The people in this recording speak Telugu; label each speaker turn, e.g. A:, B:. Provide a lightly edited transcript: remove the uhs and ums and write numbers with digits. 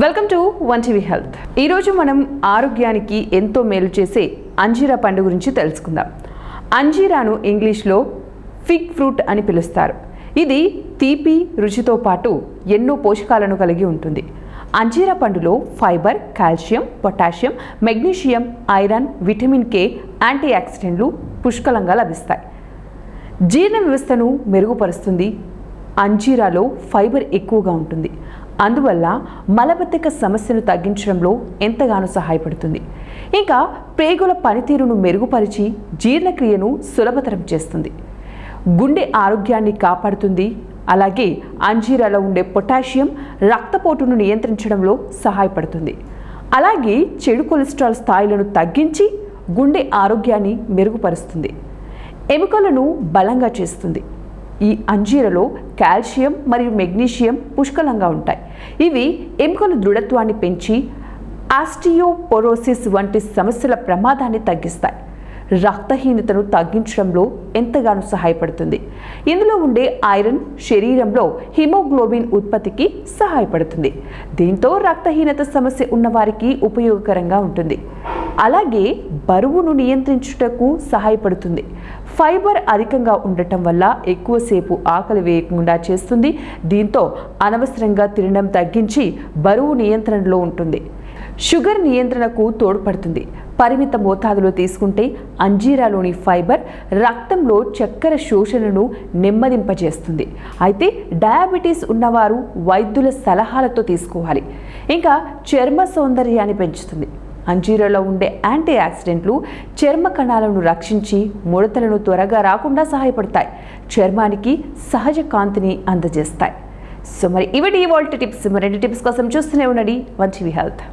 A: Welcome to one TV health. ఈరోజు మనం ఆరోగ్యానికి ఎంతో మేలు చేసే అంజీరా పండు గురించి తెలుసుకుందాం. అంజీరాను ఇంగ్లీష్లో ఫిగ్ ఫ్రూట్ అని పిలుస్తారు. ఇది తీపి రుచితో పాటు ఎన్నో పోషకాలను కలిగి ఉంటుంది. అంజీరా పండులో fibre, calcium, potassium, magnesium, iron, vitamin K, anti ఆక్సిడెంట్లు పుష్కలంగా లభిస్తాయి. జీర్ణ వ్యవస్థను మెరుగుపరుస్తుంది. అంజీరాలో ఫైబర్ ఎక్కువగా ఉంటుంది. అందువల్ల మలబద్ధక సమస్యను తగ్గించడంలో ఎంతగానో సహాయపడుతుంది. ఇంకా ప్రేగుల పనితీరును మెరుగుపరిచి జీర్ణక్రియను సులభతరం చేస్తుంది. గుండె ఆరోగ్యాన్ని కాపాడుతుంది. అలాగే అంజీరాలో ఉండే పొటాషియం రక్తపోటును నియంత్రించడంలో సహాయపడుతుంది. అలాగే చెడు కొలెస్ట్రాల్ స్థాయిలను తగ్గించి గుండె ఆరోగ్యాన్ని మెరుగుపరుస్తుంది. ఎముకలను బలంగా చేస్తుంది. ఈ అంజీరలో కాల్షియం మరియు మెగ్నీషియం పుష్కలంగా ఉంటాయి. ఇవి ఎముకల దృఢత్వాన్ని పెంచి ఆస్టియోపోరోసిస్ వంటి సమస్యల ప్రమాదాన్ని తగ్గిస్తాయి. రక్తహీనతను తగ్గించడంలో ఎంతగానో సహాయపడుతుంది. ఇందులో ఉండే ఐరన్ శరీరంలో హిమోగ్లోబిన్ ఉత్పత్తికి సహాయపడుతుంది. దీంతో రక్తహీనత సమస్య ఉన్నవారికి ఉపయోగకరంగా ఉంటుంది. అలాగే బరువును నియంత్రించుటకు సహాయపడుతుంది. ఫైబర్ అధికంగా ఉండటం వల్ల ఎక్కువసేపు ఆకలి వేయకుండా చేస్తుంది. దీంతో అనవసరంగా తినడం తగ్గించి బరువు నియంత్రణలో ఉంటుంది. షుగర్ నియంత్రణకు తోడ్పడుతుంది. పరిమిత మోతాదులో తీసుకుంటే అంజీరాలోని ఫైబర్ రక్తంలో చక్కెర శోషణను నెమ్మదింపజేస్తుంది. అయితే డయాబెటీస్ ఉన్నవారు వైద్యుల సలహాలతో తీసుకోవాలి. ఇంకా చర్మ సౌందర్యాన్ని పెంచుతుంది. అంజీరాలో ఉండే యాంటీ ఆక్సిడెంట్లు చర్మ కణాలను రక్షించి ముడతలను త్వరగా రాకుండా సహాయపడతాయి. చర్మానికి సహజ కాంతిని అందజేస్తాయి. సో మరి ఇవి ఇవాల్టి టిప్స్. మరిన్ని టిప్స్ కోసం చూస్తూనే ఉండండి వన్ టీవీ హెల్త్.